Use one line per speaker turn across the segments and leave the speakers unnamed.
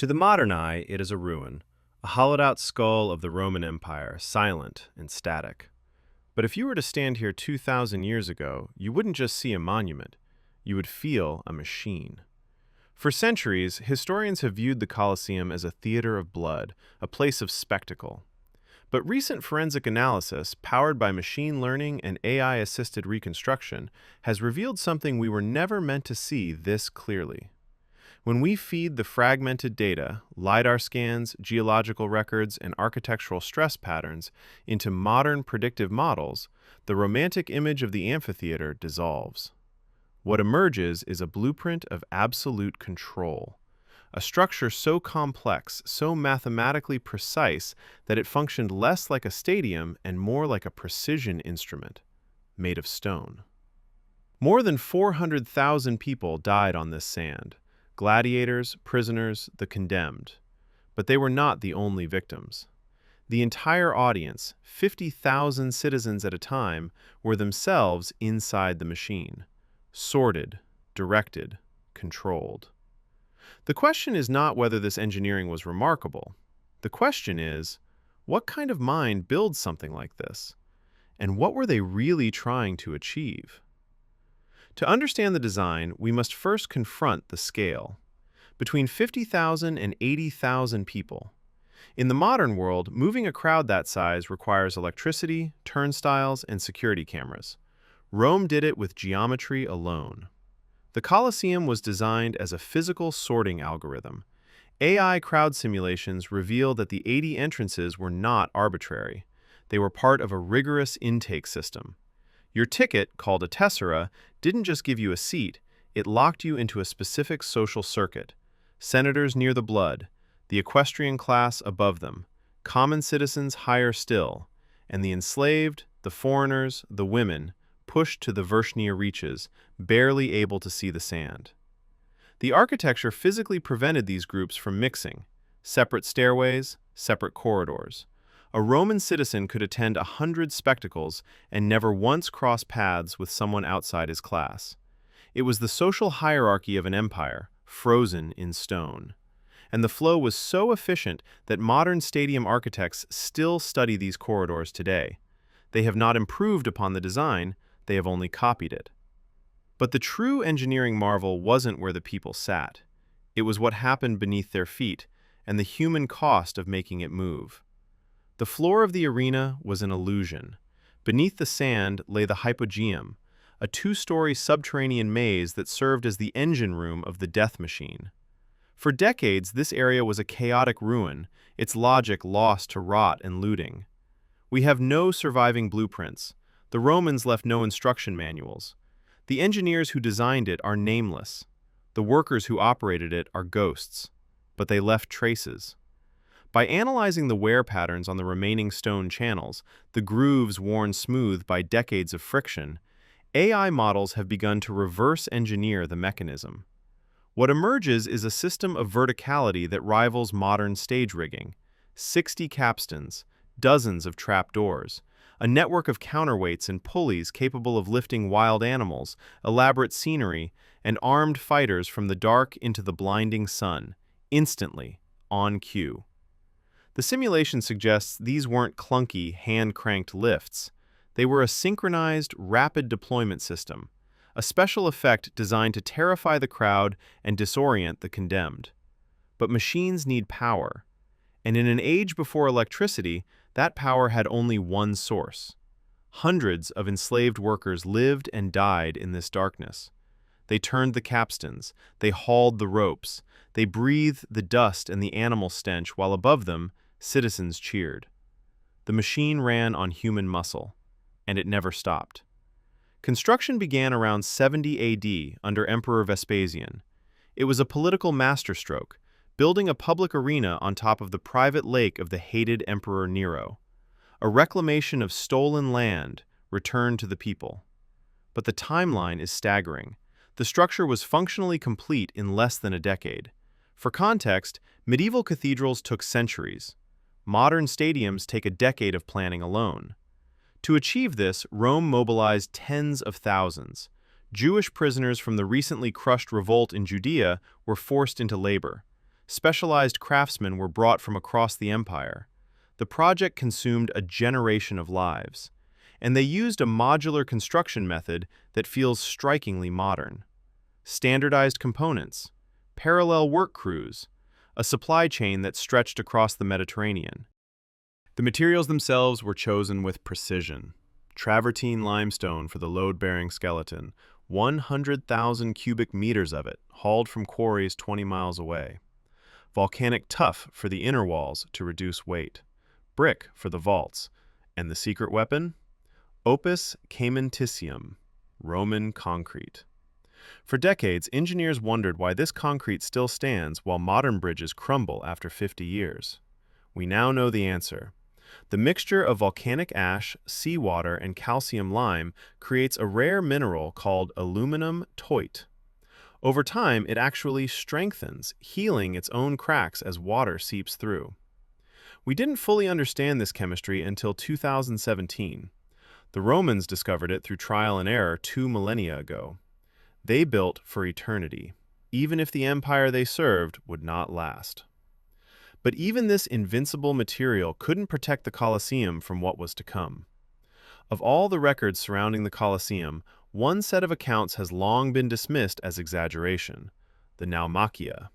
To the modern eye, it is a ruin, a hollowed-out skull of the Roman Empire, silent and static. But if you were to stand here 2,000 years ago, you wouldn't just see a monument, you would feel a machine. For centuries, historians have viewed the Colosseum as a theater of blood, a place of spectacle. But recent forensic analysis, powered by machine learning and AI-assisted reconstruction, has revealed something we were never meant to see this clearly. When we feed the fragmented data, LiDAR scans, geological records, and architectural stress patterns into modern predictive models, the romantic image of the amphitheater dissolves. What emerges is a blueprint of absolute control, a structure so complex, so mathematically precise that it functioned less like a stadium and more like a precision instrument, made of stone. More than 400,000 people died on this sand. Gladiators, prisoners, the condemned. But they were not the only victims. The entire audience, 50,000 citizens at a time, were themselves inside the machine. Sorted, directed, controlled. The question is not whether this engineering was remarkable. The question is, what kind of mind builds something like this? And what were they really trying to achieve? To understand the design, we must first confront the scale. Between 50,000 and 80,000 people. In the modern world, moving a crowd that size requires electricity, turnstiles, and security cameras. Rome did it with geometry alone. The Colosseum was designed as a physical sorting algorithm. AI crowd simulations reveal that the 80 entrances were not arbitrary. They were part of a rigorous intake system. Your ticket, called a tessera, didn't just give you a seat, it locked you into a specific social circuit. Senators near the blood, the equestrian class above them, common citizens higher still, and the enslaved, the foreigners, the women, pushed to the Vershnia reaches, barely able to see the sand. The architecture physically prevented these groups from mixing, separate stairways, separate corridors. A Roman citizen could attend 100 spectacles and never once cross paths with someone outside his class. It was the social hierarchy of an empire, frozen in stone. And the flow was so efficient that modern stadium architects still study these corridors today. They have not improved upon the design, they have only copied it. But the true engineering marvel wasn't where the people sat. It was what happened beneath their feet and the human cost of making it move. The floor of the arena was an illusion. Beneath the sand lay the hypogeum, a two-story subterranean maze that served as the engine room of the death machine. For decades, this area was a chaotic ruin, its logic lost to rot and looting. We have no surviving blueprints. The Romans left no instruction manuals. The engineers who designed it are nameless. The workers who operated it are ghosts. But they left traces. By analyzing the wear patterns on the remaining stone channels, the grooves worn smooth by decades of friction, AI models have begun to reverse engineer the mechanism. What emerges is a system of verticality that rivals modern stage rigging. 60 capstans, dozens of trapdoors, a network of counterweights and pulleys capable of lifting wild animals, elaborate scenery, and armed fighters from the dark into the blinding sun, instantly, on cue. The simulation suggests these weren't clunky, hand-cranked lifts. They were a synchronized, rapid deployment system, a special effect designed to terrify the crowd and disorient the condemned. But machines need power, and in an age before electricity, that power had only one source. Hundreds of enslaved workers lived and died in this darkness. They turned the capstans, they hauled the ropes, they breathed the dust and the animal stench while above them, citizens cheered. The machine ran on human muscle, and it never stopped. Construction began around 70 AD under Emperor Vespasian. It was a political masterstroke, building a public arena on top of the private lake of the hated Emperor Nero. A reclamation of stolen land returned to the people. But the timeline is staggering. The structure was functionally complete in less than a decade. For context, medieval cathedrals took centuries. Modern stadiums take a decade of planning alone. To achieve this, Rome mobilized tens of thousands. Jewish prisoners from the recently crushed revolt in Judea were forced into labor. Specialized craftsmen were brought from across the empire. The project consumed a generation of lives, and they used a modular construction method that feels strikingly modern. Standardized components, parallel work crews, a supply chain that stretched across the Mediterranean. The materials themselves were chosen with precision. Travertine limestone for the load-bearing skeleton, 100,000 cubic meters of it, hauled from quarries 20 miles away. Volcanic tuff for the inner walls to reduce weight. Brick for the vaults. And the secret weapon? Opus caementicium, Roman concrete. For decades, engineers wondered why this concrete still stands while modern bridges crumble after 50 years. We now know the answer. The mixture of volcanic ash, seawater, and calcium lime creates a rare mineral called aluminum toite. Over time, it actually strengthens, healing its own cracks as water seeps through. We didn't fully understand this chemistry until 2017. The Romans discovered it through trial and error 2 millennia ago. They built for eternity, even if the empire they served would not last. But even this invincible material couldn't protect the Colosseum from what was to come. Of all the records surrounding the Colosseum, one set of accounts has long been dismissed as exaggeration: the naumachia,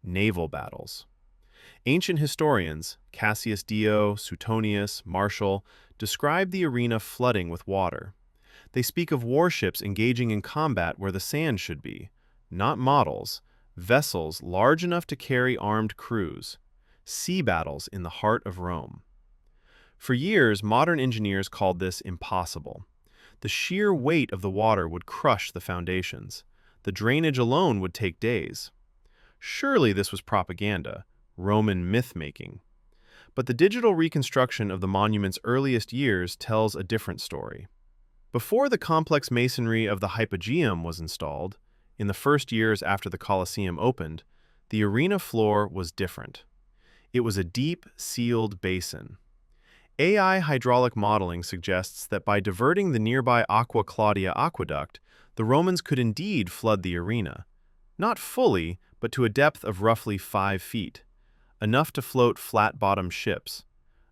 naval battles. Ancient historians, Cassius Dio, Suetonius, Martial, describe the arena flooding with water. They speak of warships engaging in combat where the sand should be, not models, vessels large enough to carry armed crews. Sea battles in the heart of Rome. For years, modern engineers called this impossible. The sheer weight of the water would crush the foundations. The drainage alone would take days. Surely this was propaganda, Roman myth-making. But the digital reconstruction of the monument's earliest years tells a different story. Before the complex masonry of the hypogeum was installed, in the first years after the Colosseum opened, the arena floor was different. It was a deep, sealed basin. AI hydraulic modeling suggests that by diverting the nearby Aqua Claudia aqueduct, the Romans could indeed flood the arena. Not fully, but to a depth of roughly 5 feet. Enough to float flat-bottomed ships.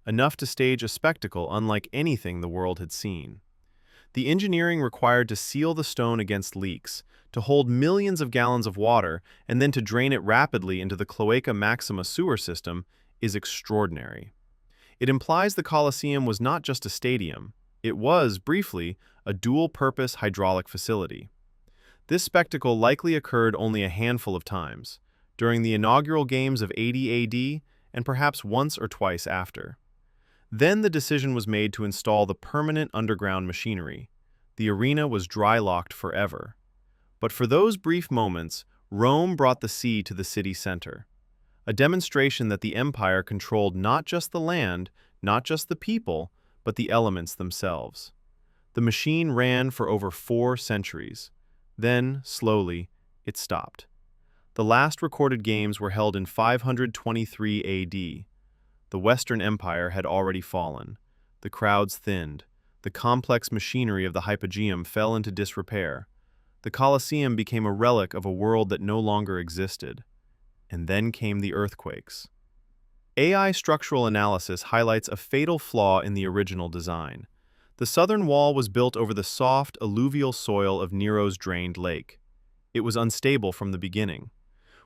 Enough to stage a spectacle unlike anything the world had seen. The engineering required to seal the stone against leaks, to hold millions of gallons of water, and then to drain it rapidly into the Cloaca Maxima sewer system is extraordinary. It implies the Colosseum was not just a stadium. It was, briefly, a dual-purpose hydraulic facility. This spectacle likely occurred only a handful of times, during the inaugural games of 80 AD and perhaps once or twice after. Then the decision was made to install the permanent underground machinery. The arena was dry-locked forever. But for those brief moments, Rome brought the sea to the city center. A demonstration that the empire controlled not just the land, not just the people, but the elements themselves. The machine ran for over 4 centuries. Then, slowly, it stopped. The last recorded games were held in 523 AD. The Western Empire had already fallen. The crowds thinned. The complex machinery of the hypogeum fell into disrepair. The Colosseum became a relic of a world that no longer existed. And then came the earthquakes. AI structural analysis highlights a fatal flaw in the original design. The southern wall was built over the soft, alluvial soil of Nero's drained lake. It was unstable from the beginning.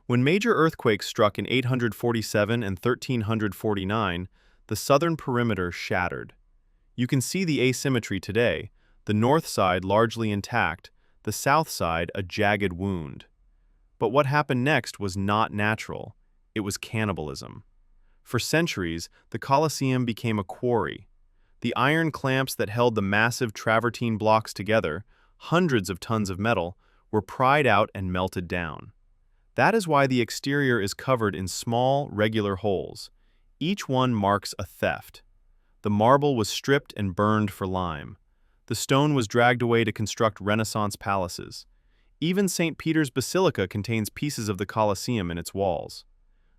When major earthquakes struck in 847 and 1349, the southern perimeter shattered. You can see the asymmetry today, the north side largely intact, the south side a jagged wound. But what happened next was not natural. It was cannibalism. For centuries, the Colosseum became a quarry. The iron clamps that held the massive travertine blocks together, hundreds of tons of metal, were pried out and melted down. That is why the exterior is covered in small, regular holes. Each one marks a theft. The marble was stripped and burned for lime. The stone was dragged away to construct Renaissance palaces. Even St. Peter's Basilica contains pieces of the Colosseum in its walls.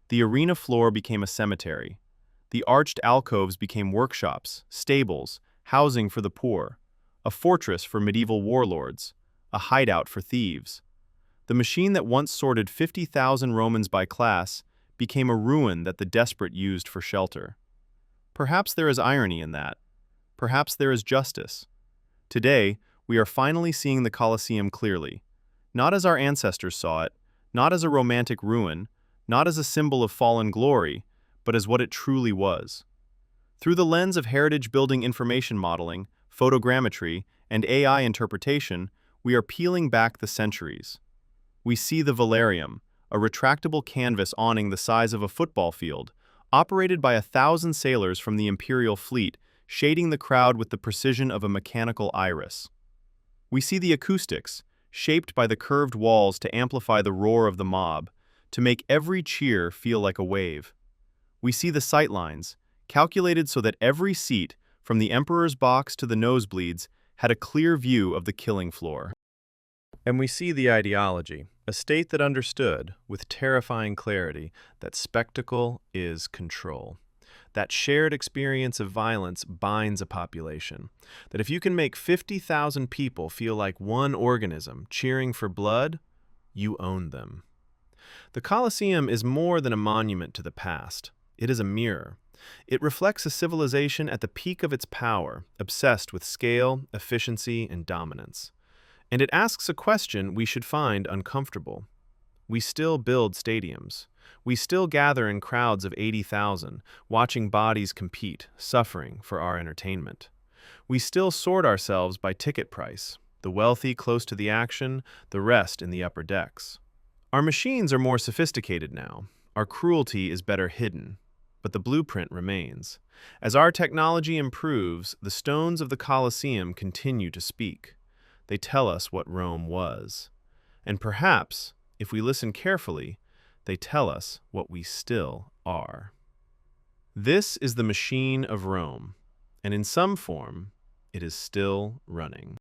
The arena floor became a cemetery. The arched alcoves became workshops, stables, housing for the poor, a fortress for medieval warlords, a hideout for thieves. The machine that once sorted 50,000 Romans by class became a ruin that the desperate used for shelter. Perhaps there is irony in that. Perhaps there is justice. Today, we are finally seeing the Colosseum clearly, not as our ancestors saw it, not as a romantic ruin, not as a symbol of fallen glory, but as what it truly was. Through the lens of heritage building information modeling, photogrammetry, and AI interpretation, we are peeling back the centuries. We see the velarium, a retractable canvas awning the size of a football field, operated by 1,000 sailors from the Imperial fleet, shading the crowd with the precision of a mechanical iris. We see the acoustics, shaped by the curved walls to amplify the roar of the mob, to make every cheer feel like a wave. We see the sightlines, calculated so that every seat, from the Emperor's box to the nosebleeds, had a clear view of the killing floor. And we see the ideology, a state that understood, with terrifying clarity, that spectacle is control. That shared experience of violence binds a population. That if you can make 50,000 people feel like one organism cheering for blood, you own them. The Colosseum is more than a monument to the past. It is a mirror. It reflects a civilization at the peak of its power, obsessed with scale, efficiency, and dominance. And it asks a question we should find uncomfortable. We still build stadiums. We still gather in crowds of 80,000, watching bodies compete, suffering for our entertainment. We still sort ourselves by ticket price, the wealthy close to the action, the rest in the upper decks. Our machines are more sophisticated now. Our cruelty is better hidden. But the blueprint remains. As our technology improves, the stones of the Colosseum continue to speak. They tell us what Rome was. And perhaps, if we listen carefully, they tell us what we still are. This is the machine of Rome, and in some form, it is still running.